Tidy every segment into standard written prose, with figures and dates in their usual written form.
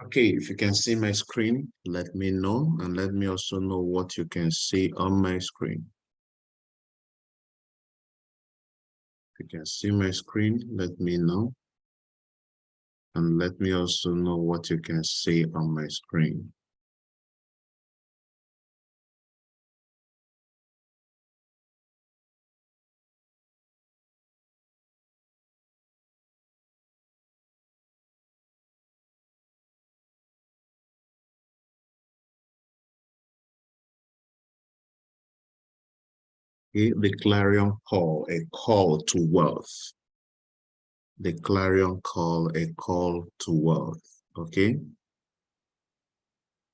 Okay, if you can see my screen, let me know, and let me also know what you can see on my screen. If you can see my screen, let me know, and let me also know what you can see on my screen. The clarion call, a call to wealth. The clarion call, a call to wealth. Okay.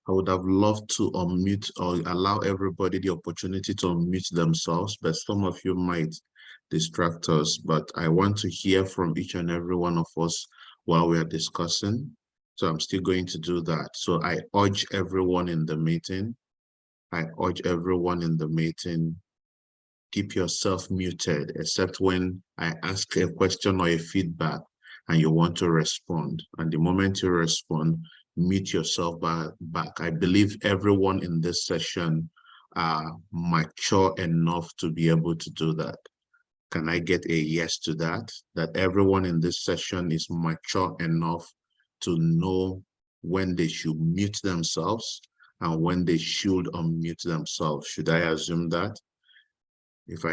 I would have loved to unmute or allow everybody the opportunity to unmute themselves, but some of you might distract us. But I want to hear from each and every one of us while we are discussing. So I'm still going to do that. So I urge everyone in the meeting. Keep yourself muted, except when I ask a question or a feedback and you want to respond. And the moment you respond, mute yourself back. I believe everyone in this session are mature enough to be able to do that. Can I get a yes to that? That everyone in this session is mature enough to know when they should mute themselves and when they should unmute themselves. Should I assume that? If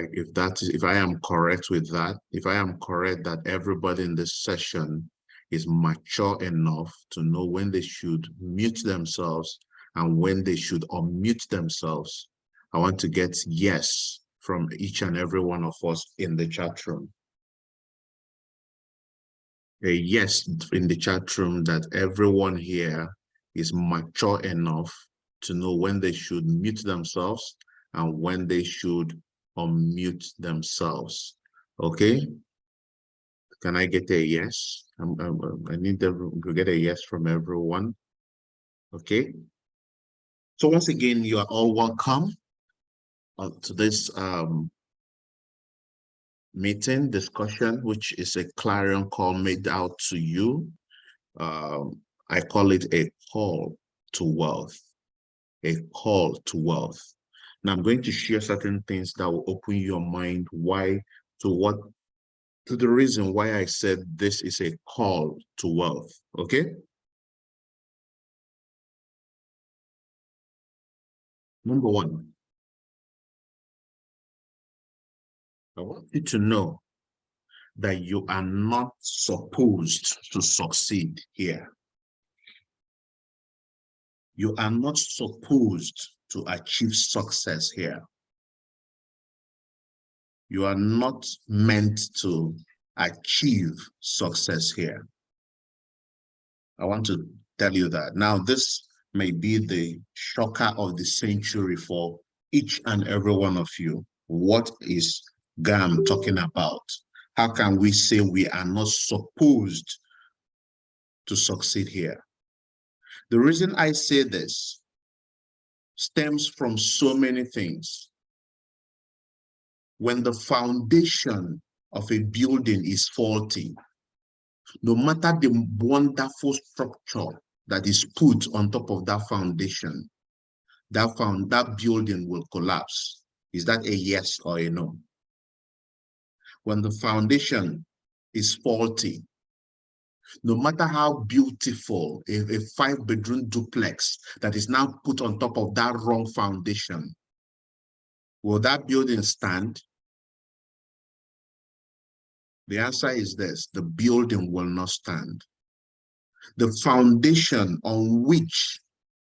I am correct with that, if I am correct that everybody in this session is mature enough to know when they should mute themselves and when they should unmute themselves, I want to get yes from each and every one of us in the chat room. A yes in the chat room that everyone here is mature enough to know when they should mute themselves and when they should unmute themselves. Okay, can I get a yes? I need to get a yes from everyone. Okay, so once again, you are all welcome to this meeting discussion, which is a clarion call made out to you. I call it a call to wealth. A call to wealth. Now I'm going to share certain things that will open your mind to the reason why I said this is a call to wealth. Okay. Number one, I want you to know that you are not supposed to succeed here. You are not supposed to achieve success here. You are not meant to achieve success here. I want to tell you that. Now, this may be the shocker of the century for each and every one of you. What is GAM talking about? How can we say we are not supposed to succeed here? The reason I say this stems from so many things. When the foundation of a building is faulty, no matter the wonderful structure that is put on top of that foundation, that building will collapse. Is that a yes or a no? When the foundation is faulty, no matter how beautiful a 5-bedroom duplex that is now put on top of that wrong foundation, will that building stand? The answer is this: the building will not stand. The foundation on which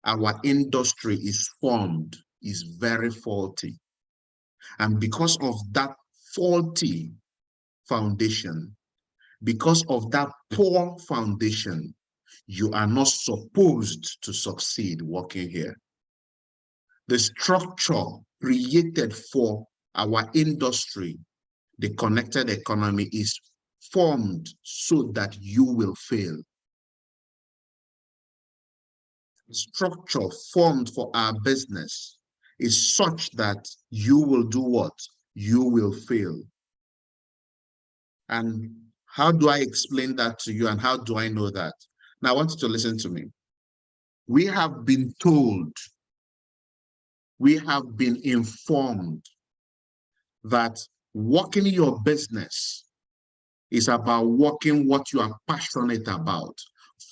our industry is formed is very faulty. And because of that faulty foundation, because of that poor foundation, you are not supposed to succeed working here. The structure created for our industry, the connected economy, is formed so that you will fail. The structure formed for our business is such that you will do what? you will fail. And how do I explain that to you, and how do I know that? Now, I want you to listen to me. We have been told, we have been informed that working your business is about working what you are passionate about.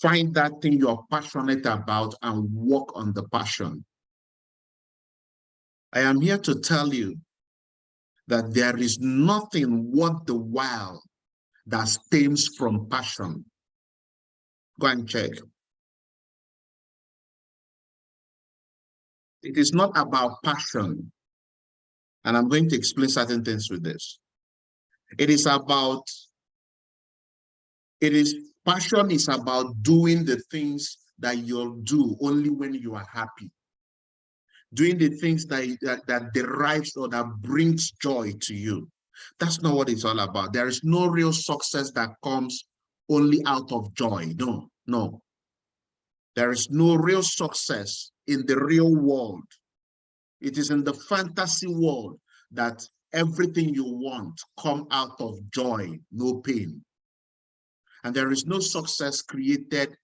Find that thing you're passionate about and work on the passion. I am here to tell you that there is nothing worth the while that stems from passion. Go and check. It is not about passion. And I'm going to explain certain things with this. Passion is about doing the things that you'll do only when you are happy. Doing the things that derives or that brings joy to you. That's not what it's all about. There is no real success that comes only out of joy. No, no. There is no real success in the real world. It is in the fantasy world that everything you want come out of joy, no pain. And there is no success created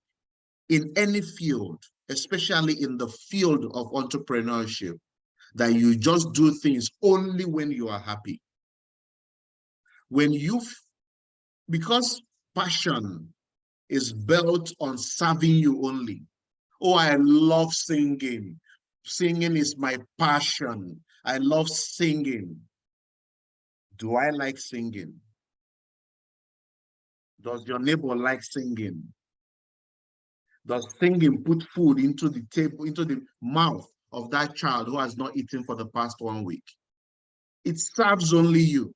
in any field, especially in the field of entrepreneurship, that you just do things only when you are happy. Because passion is built on serving you only. Oh, I love singing. Singing is my passion. I love singing. Do I like singing? Does your neighbor like singing? Does singing put food into the table, into the mouth of that child who has not eaten for the past 1 week? It serves only you.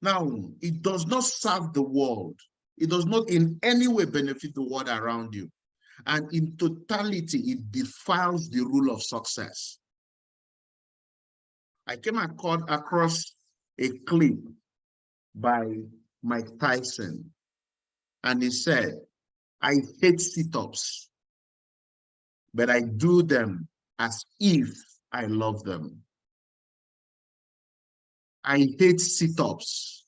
Now, it does not serve the world. It does not in any way benefit the world around you. And in totality, it defiles the rule of success. I came across a clip by Mike Tyson, and he said, I hate sit-ups, but I do them as if I love them. I hate sit-ups,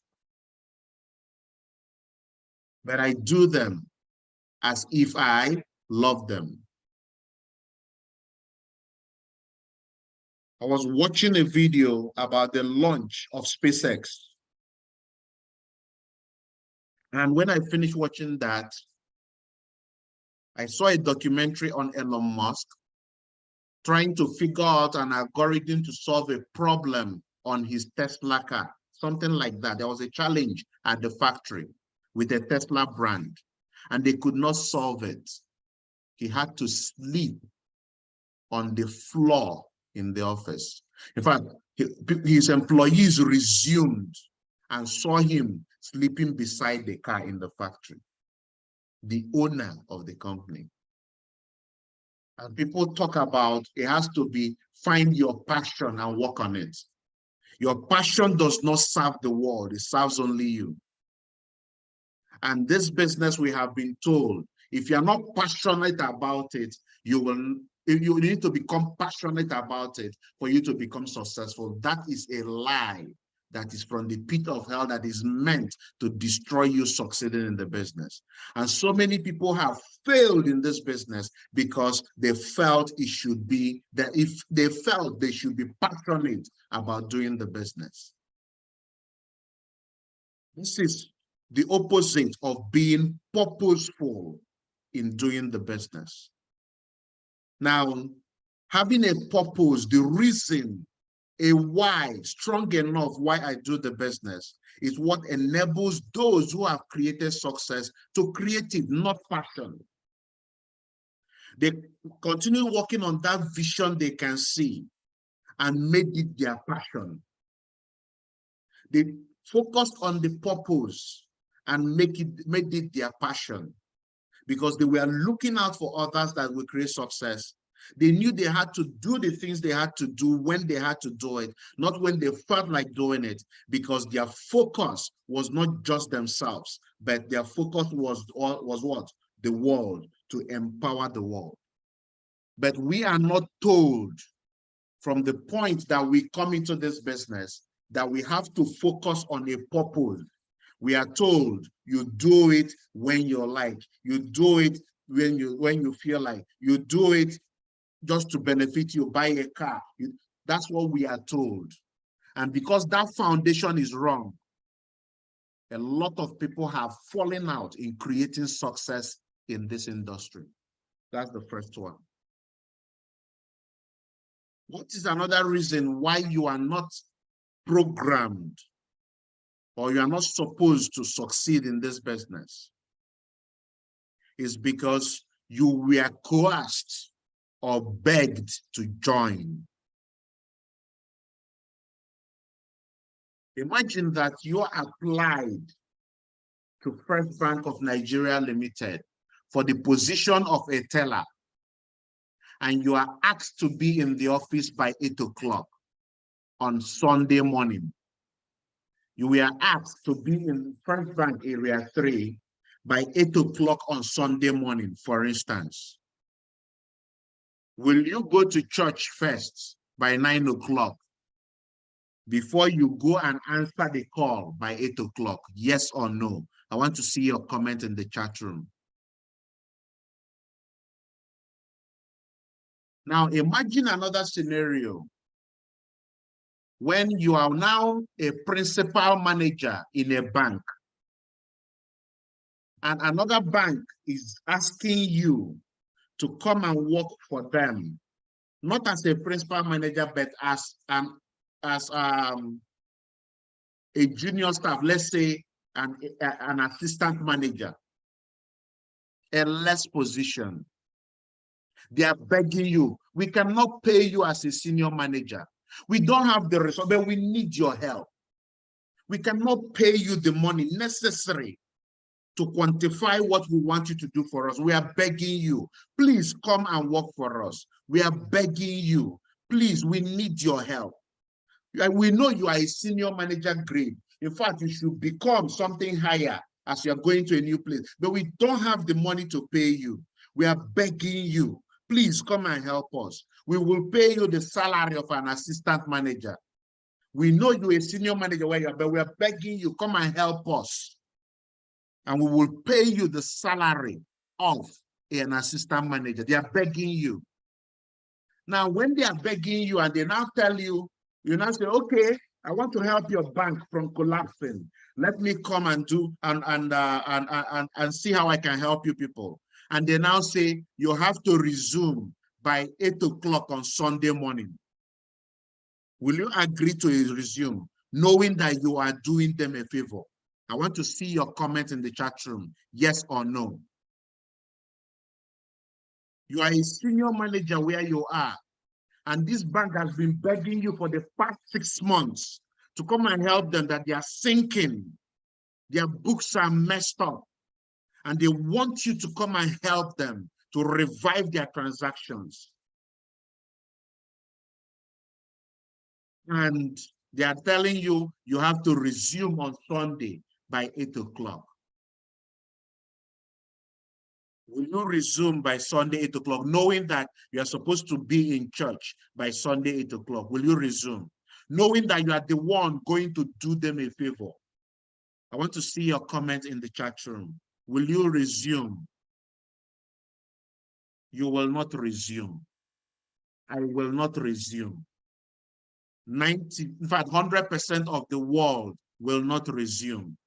but I do them as if I love them. I was watching a video about the launch of SpaceX. And when I finished watching that, I saw a documentary on Elon Musk trying to figure out an algorithm to solve a problem on his Tesla car, something like that. There was a challenge at the factory with a Tesla brand, and they could not solve it. He had to sleep on the floor in the office. In fact, his employees resumed and saw him sleeping beside the car in the factory, the owner of the company. And people talk about it has to be find your passion and work on it. Your passion does not serve the world, it serves only you. And this business, we have been told, if you're not passionate about it, you need to become passionate about it for you to become successful. That is a lie that is from the pit of hell that is meant to destroy you succeeding in the business. And so many people have failed in this business because they felt it should be, that if they felt they should be passionate about doing the business. This is the opposite of being purposeful in doing the business. Now, having a purpose, the reason, a why, strong enough why I do the business, is what enables those who have created success to create it, not passion. They continue working on that vision they can see and made it their passion. They focused on the purpose and made it their passion, because they were looking out for others that will create success. They knew they had to do the things they had to do when they had to do it, not when they felt like doing it, because their focus was not just themselves, but their focus was what? The world, to empower the world. But we are not told from the point that we come into this business that we have to focus on a purpose. We are told you do it when you like, you do it when you feel like, you do it just to benefit you, buy a car. That's what we are told. And because that foundation is wrong, a lot of people have fallen out in creating success in this industry. That's the first one. What is another reason why you are not programmed or you are not supposed to succeed in this business? Is because you were coerced or begged to join. Imagine that you applied to First Bank of Nigeria Limited for the position of a teller, and you are asked to be in the office by 8 o'clock on Sunday morning. You were asked to be in First Bank Area 3 by 8 o'clock on Sunday morning, for instance. Will you go to church first by 9 o'clock before you go and answer the call by 8 o'clock? Yes or no? I want to see your comment in the chat room. Now, imagine another scenario when you are now a principal manager in a bank, and another bank is asking you to come and work for them, not as a principal manager, but as a junior staff, let's say an assistant manager, a less position. They are begging you, we cannot pay you as a senior manager. We don't have the resource, but we need your help. We cannot pay you the money necessary to quantify what we want you to do for us. We are begging you, please come and work for us. We are begging you, please, we need your help. We know you are a senior manager grade. In fact, you should become something higher as you are going to a new place, but we don't have the money to pay you. We are begging you, please come and help us. We will pay you the salary of an assistant manager. We know you're a senior manager where you are, but we are begging you, come and help us. And we will pay you the salary of an assistant manager. They are begging you. Now, when they are begging you and they now tell you, you now say, okay, I want to help your bank from collapsing. Let me come and do and see how I can help you people. And they now say you have to resume by 8 o'clock on Sunday morning. Will you agree to resume, knowing that you are doing them a favor? I want to see your comment in the chat room, yes or no. You are a senior manager where you are, and this bank has been begging you for the past 6 months to come and help them, that they are sinking. Their books are messed up, and they want you to come and help them to revive their transactions. And they are telling you, you have to resume on Sunday by 8 o'clock. Will you resume by Sunday 8 o'clock, knowing that you are supposed to be in church by Sunday 8 o'clock? Will you resume, knowing that you are the one going to do them a favor? I want to see your comment in the chat room. Will you resume? You will not resume. I will not resume. 90, in fact, 100% of the world will not resume.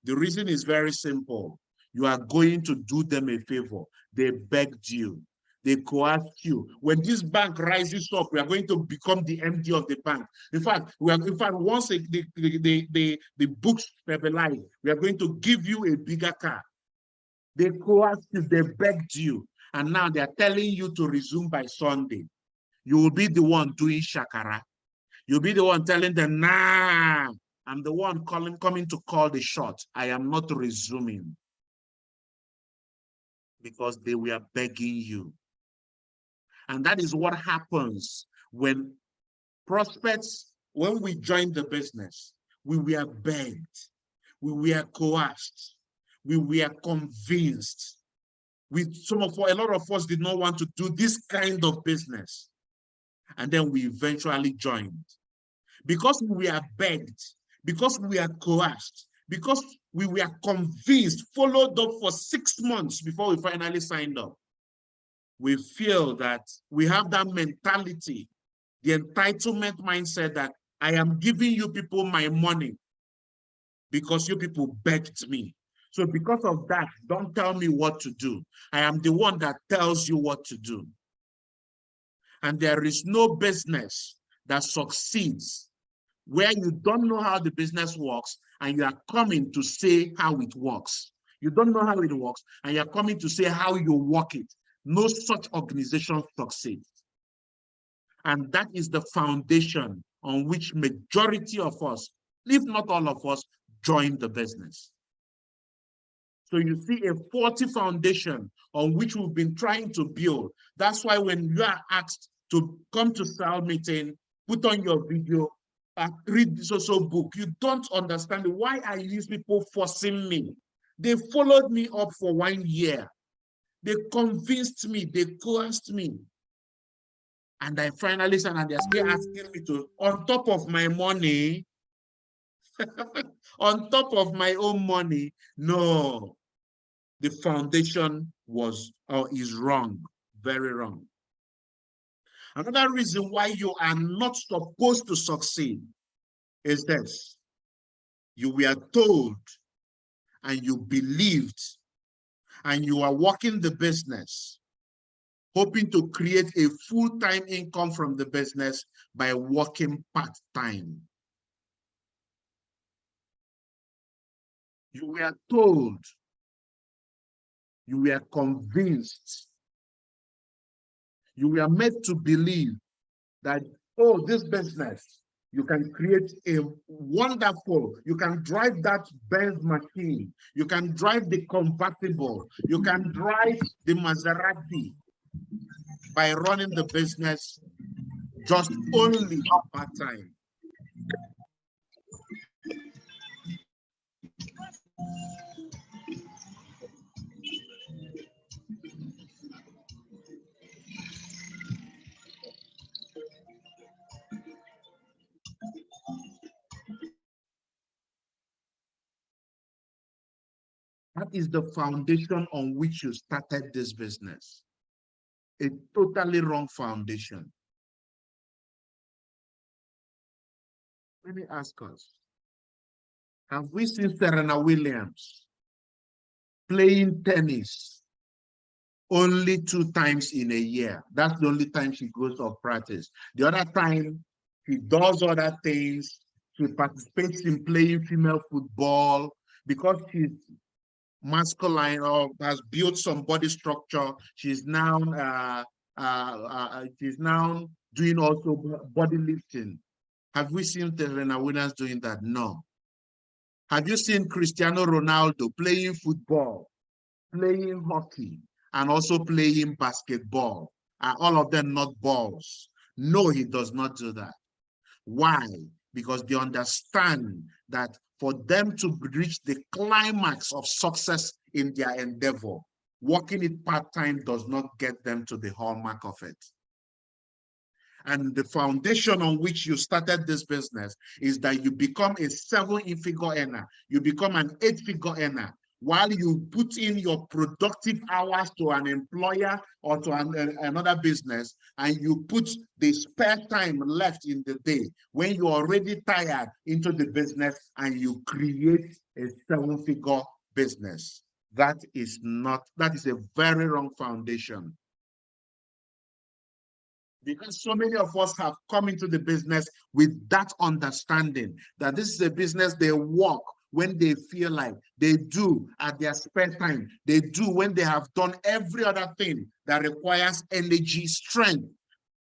The reason is very simple. You are going to do them a favor. They begged you. They coerced you. When this bank rises up, we are going to become the MD of the bank. In fact, once the books stabilize, we are going to give you a bigger car. They coerced you, they begged you, and now they are telling you to resume by Sunday. You will be the one doing shakara. You'll be the one telling them, nah, I'm the one coming to call the shot. I am not resuming. Because they were begging you. And that is what happens when prospects, when we joined the business, we were begged, we were coerced, we were convinced. A lot of us did not want to do this kind of business. And then we eventually joined. because we are begged, because we are coerced, because we were convinced, followed up for 6 months before we finally signed up. We feel that we have that mentality, the entitlement mindset that I am giving you people my money because you people begged me. So because of that, don't tell me what to do. I am the one that tells you what to do. And there is no business that succeeds where you don't know how the business works and you are coming to say how it works. You don't know how it works and you're coming to say how you work it. No such organization succeeds. And that is the foundation on which majority of us, if not all of us, join the business. So you see a faulty foundation on which we've been trying to build. That's why when you are asked to come to cell meeting, put on your video, read this also book, you don't understand why are these people forcing me? They followed me up for 1 year. They convinced me, they coerced me. And I finally said, and they're still asking me to, on top of my money, on top of my own money. No, the foundation was or is wrong, very wrong. Another reason why you are not supposed to succeed is this. You were told and you believed and you are working the business, hoping to create a full-time income from the business by working part-time. You were told, you were convinced, you were made to believe that, oh, this business, you can create a wonderful, you can drive that Benz machine, you can drive the convertible, you can drive the Maserati by running the business just only part-time. That is the foundation on which you started this business. A totally wrong foundation. Let me ask us, have we seen Serena Williams playing tennis only 2 times in a year? That's the only time she goes to practice. The other time, she does other things. She participates in playing female football because she's masculine or has built some body structure. She's now doing also body lifting. Have we seen Serena Williams doing that? No. Have you seen Cristiano Ronaldo playing football, playing hockey, and also playing basketball? Are all of them not balls? No, he does not do that. Why? Because they understand that for them to reach the climax of success in their endeavor, working it part-time does not get them to the hallmark of it. And the foundation on which you started this business is that you become a 7-figure earner. You become an 8-figure earner while you put in your productive hours to an employer or to another business, and you put the spare time left in the day when you're already tired into the business and you create a 7-figure business. That is a very wrong foundation. Because so many of us have come into the business with that understanding that this is a business they work when they feel like, they do at their spare time, they do when they have done every other thing that requires energy, strength,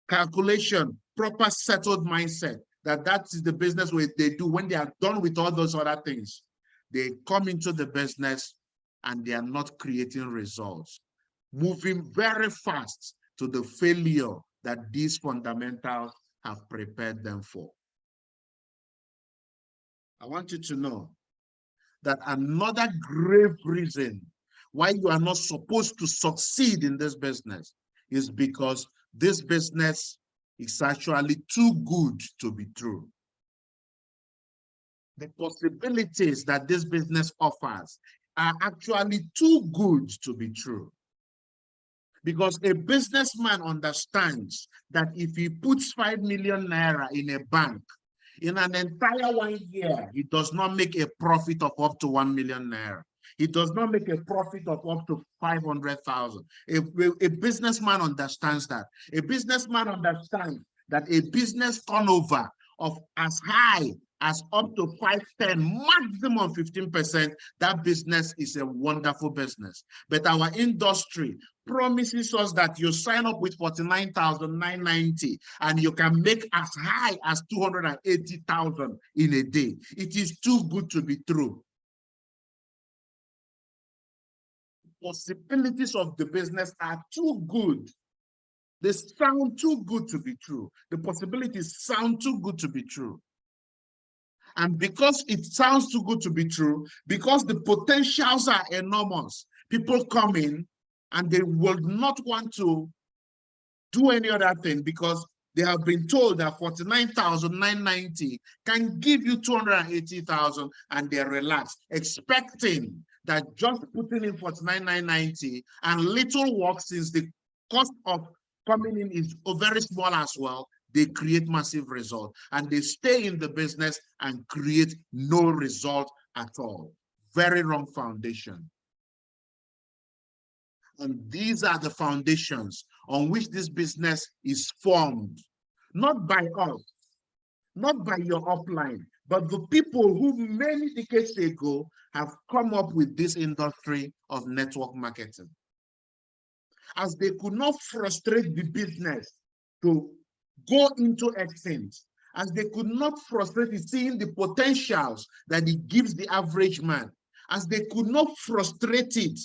calculation, proper settled mindset, that is the business where they do when they are done with all those other things. They come into the business and they are not creating results, moving very fast to the failure that these fundamentals have prepared them for. I want you to know that another grave reason why you are not supposed to succeed in this business is because this business is actually too good to be true. The possibilities that this business offers are actually too good to be true. Because a businessman understands that if he puts 5 million naira in a bank, in an entire 1 year, he does not make a profit of up to 1 million naira. He does not make a profit of up to 500,000. A businessman understands that. A businessman understands that a business turnover of as high as up to 5, 10, maximum 15%, that business is a wonderful business. But our industry promises us that you sign up with 49,990 and you can make as high as 280,000 in a day. It is too good to be true. Possibilities of the business are too good. They sound too good to be true. The possibilities sound too good to be true. And because it sounds too good to be true, because the potentials are enormous, people come in and they will not want to do any other thing because they have been told that 49,990 can give you 280,000, and they're relaxed, expecting that just putting in 49,990 and little work, since the cost of coming in is very small as well, they create massive result, and they stay in the business and create no result at all. Very wrong foundation. And these are the foundations on which this business is formed, not by us, not by your upline, but the people who many decades ago have come up with this industry of network marketing. As they could not frustrate the business to go into extent, as they could not frustrate it, seeing the potentials that it gives the average man, as they could not frustrate it,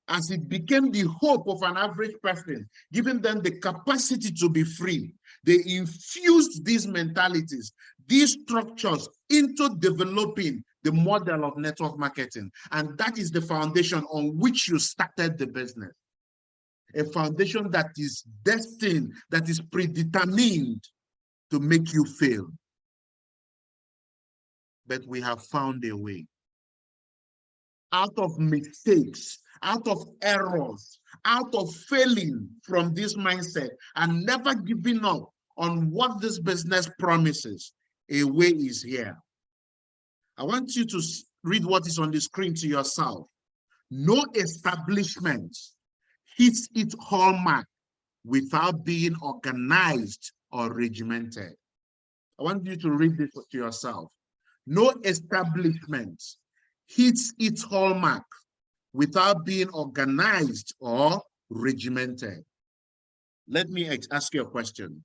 as it became the hope of an average person, giving them the capacity to be free, they infused these mentalities, these structures into developing the model of network marketing. And that is the foundation on which you started the business. A foundation that is destined, that is predetermined to make you fail. But we have found a way. Out of mistakes, out of errors, out of failing from this mindset and never giving up on what this business promises, a way is here. I want you to read what is on the screen to yourself. No establishment hits its hallmark without being organized or regimented. I want you to read this to yourself. No establishment hits its hallmark without being organized or regimented. Let me ask you a question.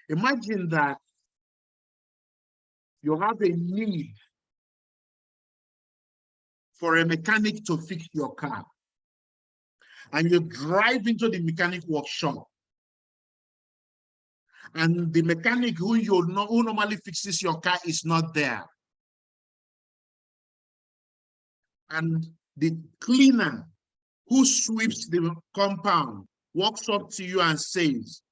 Imagine that you have a need for a mechanic to fix your car, and you drive into the mechanic workshop, and the mechanic who normally fixes your car is not there. And the cleaner who sweeps the compound walks up to you and says,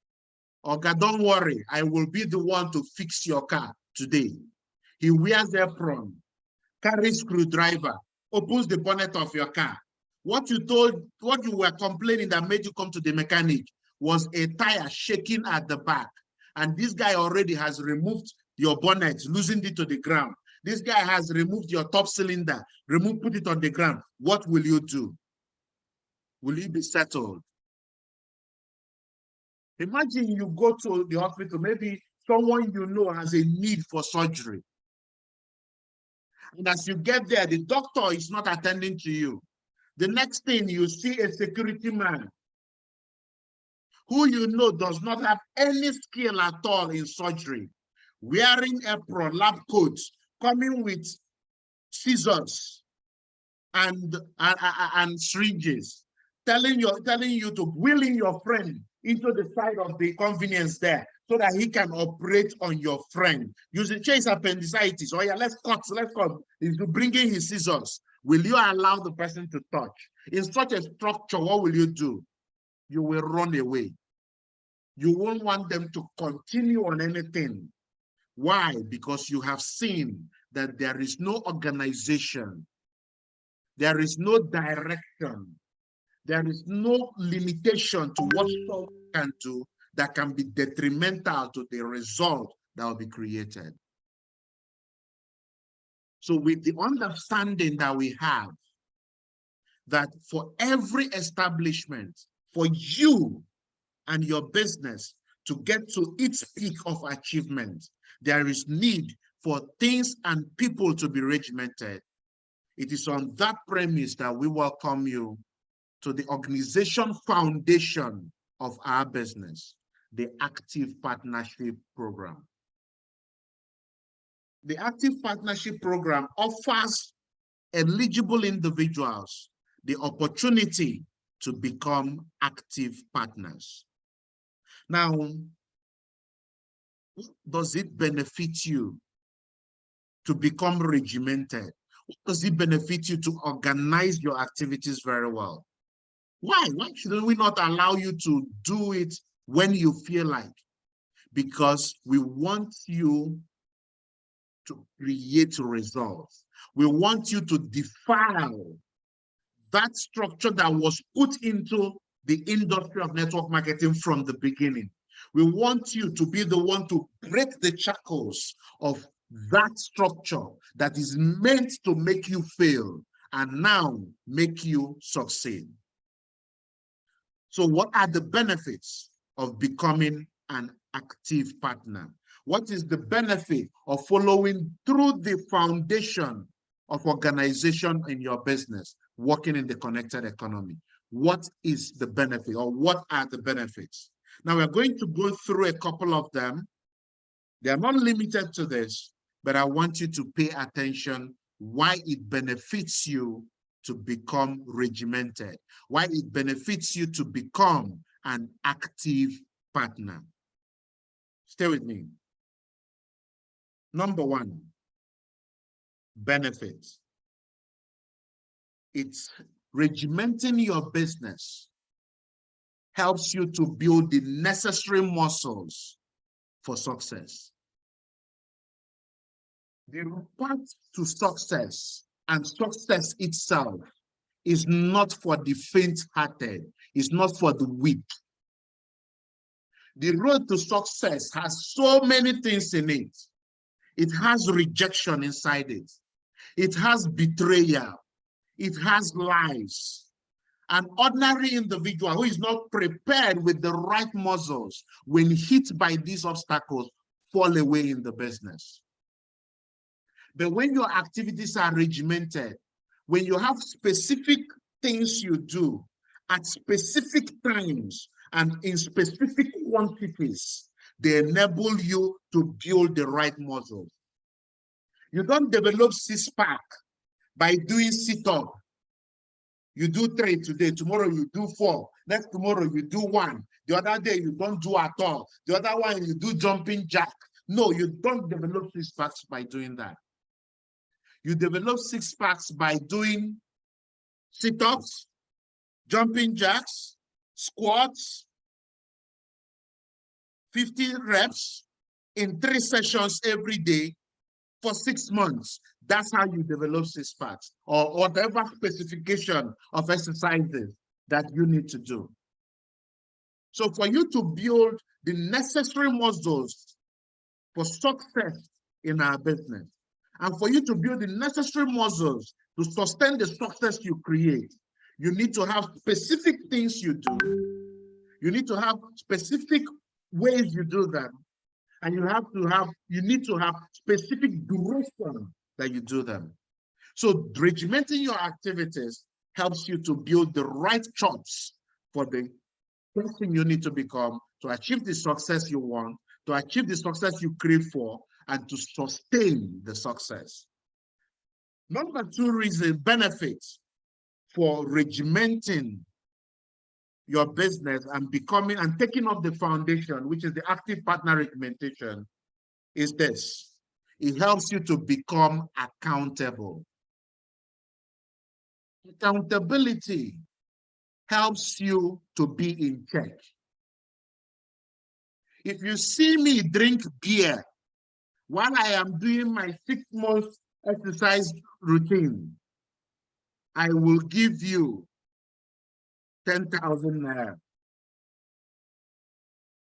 "Oga, don't worry, I will be the one to fix your car today." He wears apron, carries screwdriver, opens the bonnet of your car. What you were complaining that made you come to the mechanic was a tire shaking at the back. And this guy already has removed your bonnet, loosened it to the ground. This guy has removed your top cylinder, put it on the ground. What will you do? Will you be settled? Imagine you go to the hospital, maybe someone you know has a need for surgery. And as you get there, the doctor is not attending to you. The next thing, you see a security man who you know does not have any skill at all in surgery, wearing apron, lab coats, coming with scissors and syringes, telling you to wheel in your friend into the side of the convenience there so that he can operate on your friend. Using chase appendicitis. Oh yeah, let's cut. He's bringing his scissors. Will you allow the person to touch? In such a structure, what will you do? You will run away. You won't want them to continue on anything. Why? Because you have seen that there is no organization, there is no direction, there is no limitation to what someone can do that can be detrimental to the result that will be created. So with the understanding that we have, that for every establishment, for you and your business to get to its peak of achievement, there is need for things and people to be regimented. It is on that premise that we welcome you to the organization foundation of our business, the Active Partnership Program. The Active Partnership Program offers eligible individuals the opportunity to become active partners. Now, does it benefit you to become regimented? Does it benefit you to organize your activities very well? Why? Why shouldn't we not allow you to do it when you feel like? Because we want you to create results. We want you to defile that structure that was put into the industry of network marketing from the beginning. We want you to be the one to break the shackles of that structure that is meant to make you fail and now make you succeed. So what are the benefits of becoming an active partner? What is the benefit of following through the foundation of organization in your business, working in the connected economy? What is the benefit, or what are the benefits? Now we're going to go through a couple of them. They are not limited to this, but I want you to pay attention why it benefits you to become regimented, why it benefits you to become an active partner. Stay with me. Number one, benefits. It's regimenting your business helps you to build the necessary muscles for success. The path to success and success itself is not for the faint-hearted, it's not for the weak. The road to success has so many things in it. It has rejection inside it. It has betrayal. It has lies. An ordinary individual who is not prepared with the right muscles when hit by these obstacles fall away in the business. But when your activities are regimented, when you have specific things you do at specific times and in specific quantities, they enable you to build the right muscles. You don't develop six-pack by doing sit-up. You do 3 today, tomorrow you do 4, next tomorrow you do 1, the other day you don't do at all, the other one you do jumping jack. No, you don't develop six-packs by doing that. You develop six-packs by doing sit-ups, jumping jacks, squats, 50 reps in 3 sessions every day for 6 months. That's how you develop six-packs, or whatever specification of exercises that you need to do. So for you to build the necessary muscles for success in our business, and for you to build the necessary muscles to sustain the success you create, you need to have specific things you do. You need to have specific ways you do them. And you need to have specific duration that you do them. So regimenting your activities helps you to build the right chops for the person you need to become to achieve the success you want, to achieve the success you crave for, and to sustain the success. Number 2 reason, benefits for regimenting your business and becoming and taking up the foundation, which is the active partner regimentation, is this. It helps you to become accountable. Accountability helps you to be in check. If you see me drink beer while I am doing my 6-month exercise routine, I will give you 10,000 naira.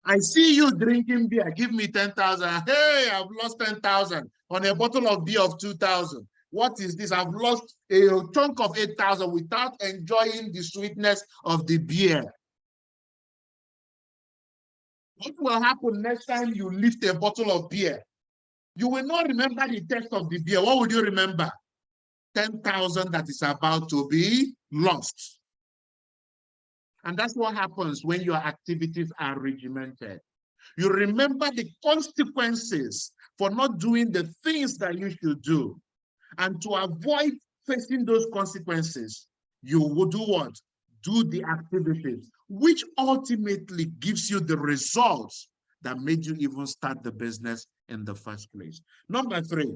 I see you drinking beer, give me 10,000. Hey, I've lost 10,000 on a bottle of beer of 2,000. What is this? I've lost a chunk of 8,000 without enjoying the sweetness of the beer. What will happen next time you lift a bottle of beer? You will not remember the taste of the beer. What would you remember? 10,000 that is about to be lost. And that's what happens when your activities are regimented. You remember the consequences for not doing the things that you should do. And to avoid facing those consequences, you will do what? Do the activities, which ultimately gives you the results that made you even start the business in the first place. Number 3,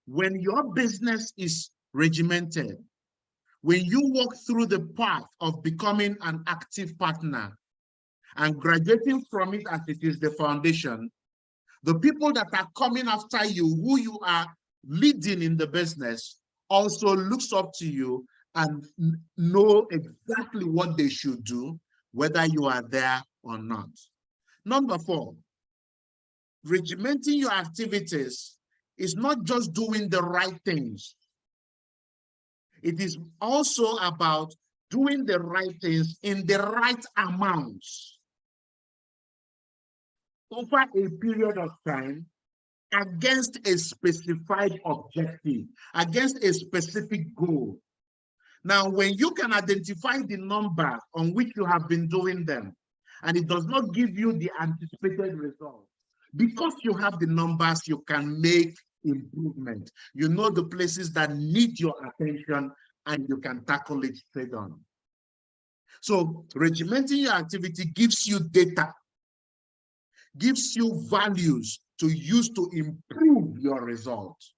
when your business is regimented, when you walk through the path of becoming an active partner and graduating from it as it is the foundation, the people that are coming after you, who you are leading in the business, also looks up to you and know exactly what they should do, whether you are there or not. Number 4, regimenting your activities is not just doing the right things. It is also about doing the right things in the right amounts over a period of time against a specified objective, against a specific goal. Now, when you can identify the number on which you have been doing them, and it does not give you the anticipated result, because you have the numbers, you can make improvement. You know the places that need your attention, and you can tackle it straight on. So regimenting your activity gives you data, gives you values to use to improve your results.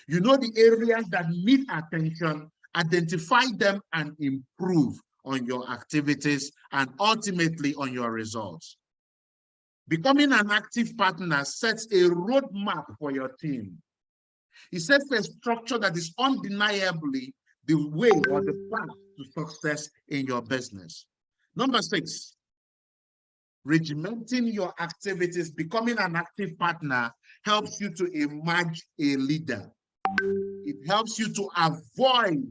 You know the areas that need attention, identify them and improve on your activities and ultimately on your results. Becoming an active partner sets a roadmap for your team. It sets a structure that is undeniably the way or the path to success in your business. Number 6, regimenting your activities, becoming an active partner helps you to emerge a leader. It helps you to avoid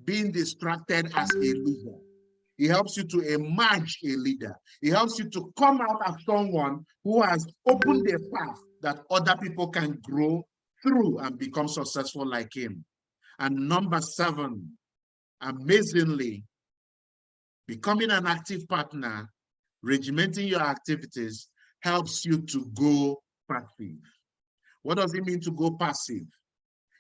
being distracted as a leader. It helps you to emerge a leader. It helps you to come out as someone who has opened a path that other people can grow through and become successful like him. And number 7, amazingly, becoming an active partner, regimenting your activities, helps you to go passive. What does it mean to go passive?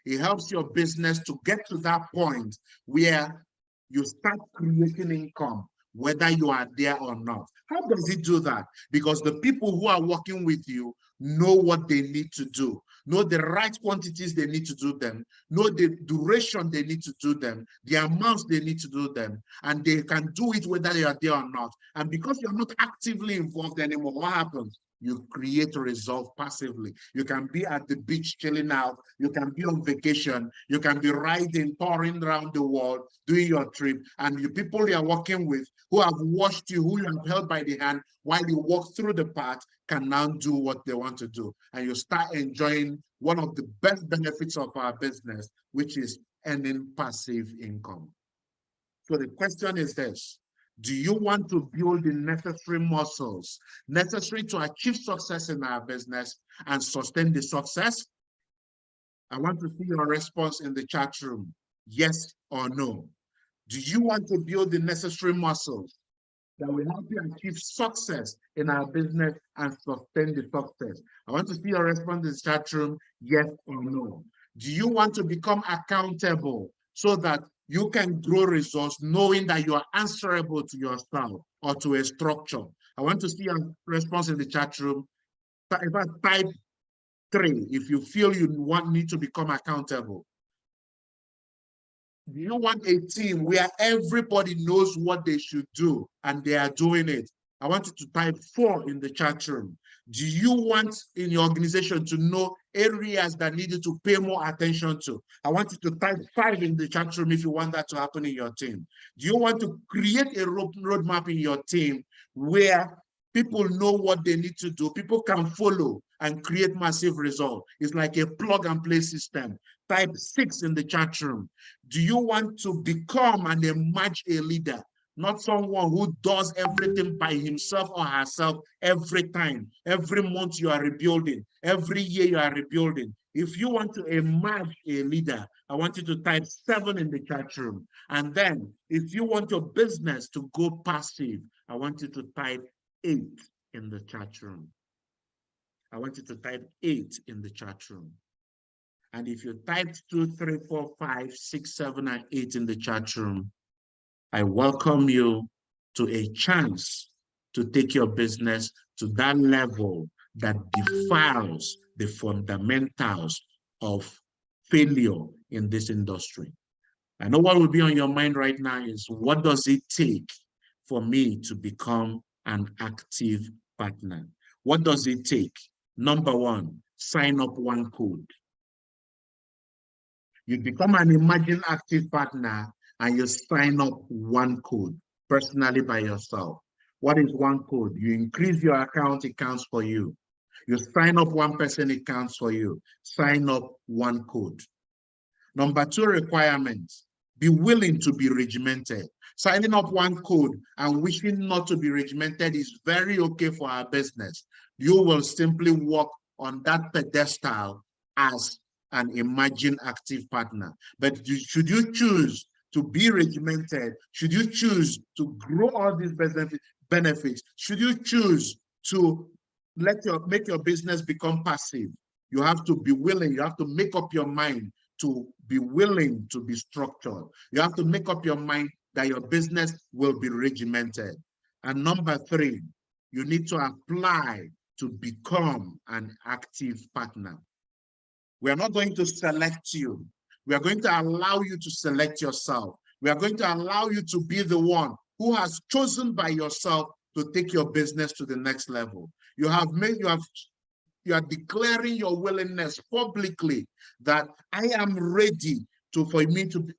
It helps your business to get to that point where you start creating income, whether you are there or not. How does it do that? Because the people who are working with you know what they need to do, know the right quantities they need to do them, know the duration they need to do them, the amounts they need to do them, and they can do it whether they are there or not. And because you're not actively involved anymore, what happens? You create a result passively. You can be at the beach chilling out. You can be on vacation. You can be riding, touring around the world, doing your trip. And the people you are working with who have watched you, who you have held by the hand while you walk through the path, can now do what they want to do. And you start enjoying one of the best benefits of our business, which is earning passive income. So the question is this: do you want to build the necessary muscles necessary to achieve success in our business and sustain the success? I want to see your response in the chat room, yes or no. Do you want to build the necessary muscles that will help you achieve success in our business and sustain the success? I want to see your response in the chat room, yes or no. Do you want to become accountable so that you can grow results knowing that you are answerable to yourself or to a structure? I want to see your response in the chat room. Type 3 if you feel you need to become accountable. Do you want a team where everybody knows what they should do and they are doing it? I want you to type 4 in the chat room. Do you want in your organization to know areas that need you to pay more attention to? I want you to type 5 in the chat room if you want that to happen in your team. Do you want to create a roadmap in your team where people know what they need to do, people can follow and create massive results? It's like a plug and play system. Type 6 in the chat room. Do you want to become and emerge a leader? Not someone who does everything by himself or herself every time. Every month you are rebuilding. Every year you are rebuilding. If you want to emerge a leader, I want you to type 7 in the chat room. And then if you want your business to go passive, I want you to type 8 in the chat room. I want you to type 8 in the chat room. And if you typed 2, 3, 4, 5, 6, 7, and 8 in the chat room, I welcome you to a chance to take your business to that level that defiles the fundamentals of failure in this industry. I know what will be on your mind right now is, what does it take for me to become an active partner? What does it take? Number 1, sign up one code. You become an emerging active partner and you sign up one code personally by yourself. What is one code? You increase your account, it counts for you. You sign up one person, it counts for you. Sign up one code. Number 2 requirement, be willing to be regimented. Signing up one code and wishing not to be regimented is very okay for our business. You will simply walk on that pedestal as an emerging active partner. But should you choose to be regimented, should you choose to grow all these benefits, should you choose to make your business become passive, you have to be willing, you have to make up your mind to be willing to be structured. You have to make up your mind that your business will be regimented. And number 3, you need to apply to become an active partner. We are not going to select you. We are going to allow you to select yourself. We are going to allow you to be the one who has chosen by yourself to take your business to the next level. You are declaring your willingness publicly that I am ready for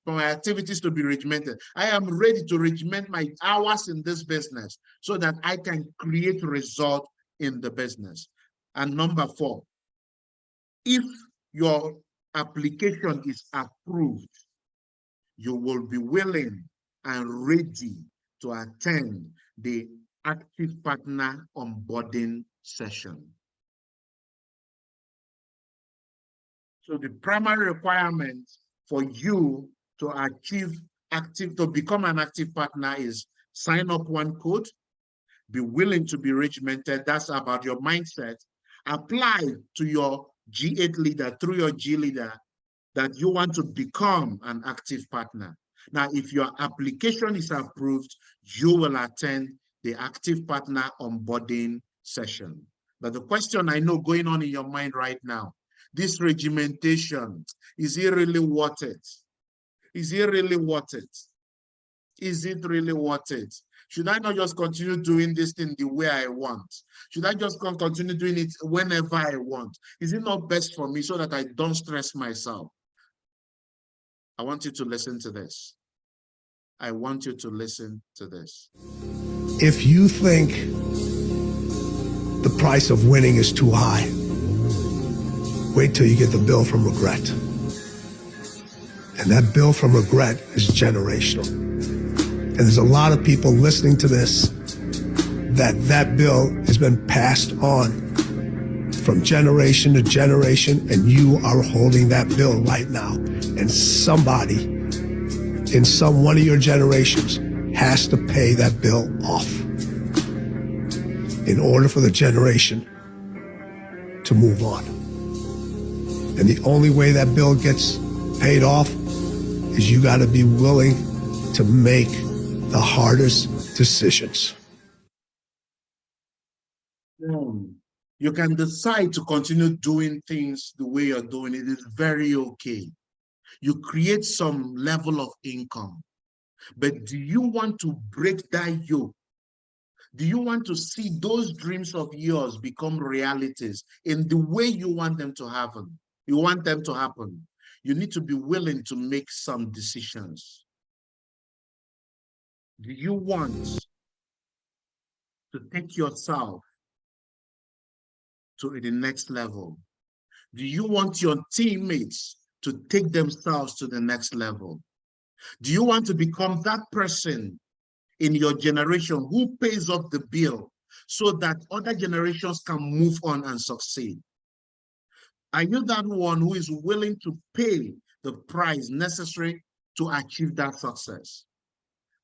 my activities to be regimented. I am ready to regiment my hours in this business so that I can create result in the business. And number 4, if your application is approved, you will be willing and ready to attend the active partner onboarding session. So the primary requirement for you to become an active partner is sign up one code, be willing to be regimented. That's about your mindset. Apply to your G8 leader through your G leader that you want to become an active partner. Now, if your application is approved, you will attend the active partner onboarding session. But the question I know going on in your mind right now, this regimentation, is it really worth it? Is it really worth it? Is it really worth it? Should I not just continue doing this thing the way I want? Should I just continue doing it whenever I want? Is it not best for me so that I don't stress myself? I want you to listen to this. I want you to listen to this. If you think the price of winning is too high, wait till you get the bill from regret. And that bill from regret is generational. And there's a lot of people listening to this that bill has been passed on from generation to generation, and you are holding that bill right now. And somebody in one of your generations has to pay that bill off in order for the generation to move on. And the only way that bill gets paid off is you got to be willing to make the hardest decisions. You can decide to continue doing things the way you're doing it. It's very okay. You create some level of income. But do you want to break that yoke Do you want to see those dreams of yours become realities in the way you want them to happen? You want them to happen. You need to be willing to make some decisions. Do you want to take yourself to the next level? Do you want your teammates to take themselves to the next level? Do you want to become that person in your generation who pays off the bill so that other generations can move on and succeed? Are you that one who is willing to pay the price necessary to achieve that success?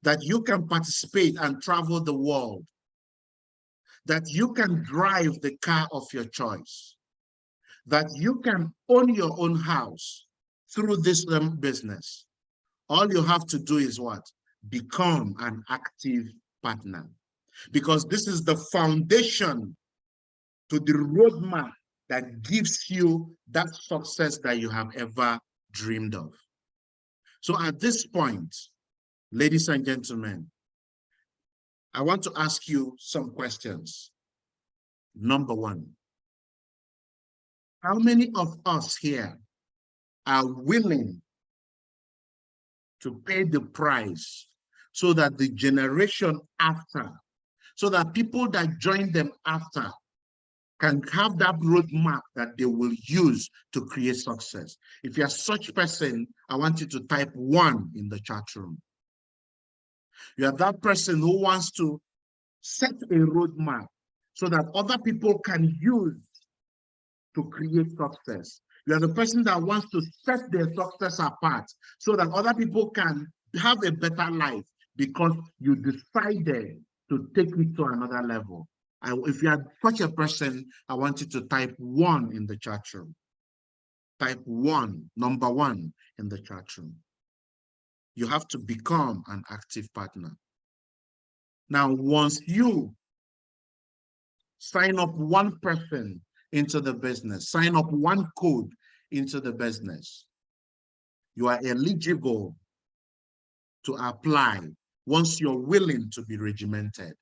That you can participate and travel the world, that you can drive the car of your choice, that you can own your own house through this business. All you have to do is what? Become an active partner. Because this is the foundation to the roadmap that gives you that success that you have ever dreamed of. So at this point, ladies and gentlemen, I want to ask you some questions. Number one, how many of us here are willing to pay the price so that the generation after, so that people that join them after can have that roadmap that they will use to create success? If you're such a person, I want you to type 1 in the chat room. You are that person who wants to set a roadmap so that other people can use to create success. You are the person that wants to set their success apart so that other people can have a better life because you decided to take it to another level. If you are such a person, I want you to type 1 in the chat room. Type 1, number 1 in the chat room. You have to become an active partner. Now, once you sign up one person into the business, sign up one code into the business, you are eligible to apply once you're willing to be regimented.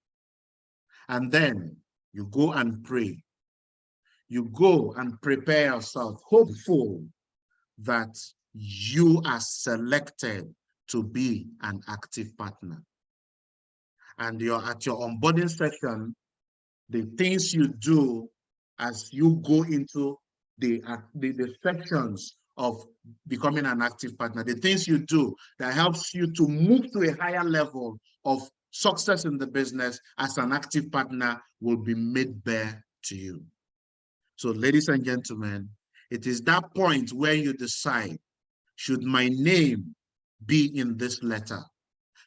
And then you go and pray. You go and prepare yourself, hopeful that you are selected to be an active partner. And you're at your onboarding session, the things you do as you go into the sections of becoming an active partner, the things you do that helps you to move to a higher level of success in the business as an active partner will be made bare to you. So ladies and gentlemen, it is that point where you decide, should my name be in this letter?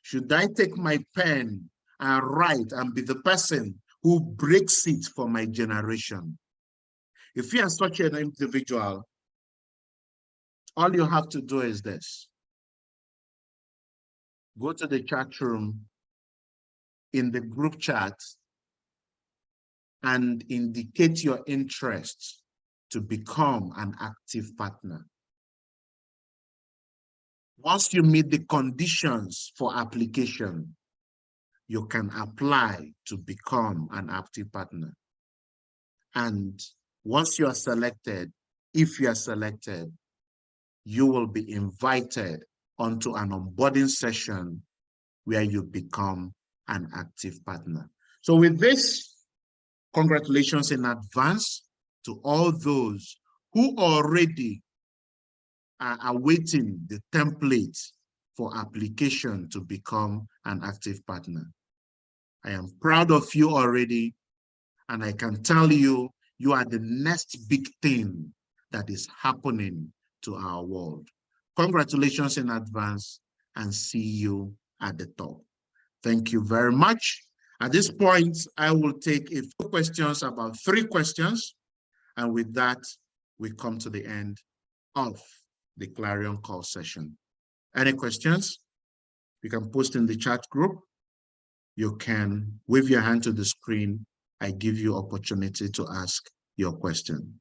Should I take my pen and write and be the person who breaks it for my generation? If you are such an individual, all you have to do is this. Go to the chat room in the group chat and indicate your interest to become an active partner. Once you meet the conditions for application, you can apply to become an active partner. And once you are selected, if you are selected, you will be invited onto an onboarding session where you become an active partner. So with this, congratulations in advance to all those who already are awaiting the template for application to become an active partner. I am proud of you already, and I can tell you, you are the next big thing that is happening to our world. Congratulations in advance, and see you at the top. Thank you very much. At this point, I will take a few questions, about 3 questions, and with that, we come to the end of the Clarion Call session. Any questions? You can post in the chat group. You can wave your hand to the screen. I give you opportunity to ask your question.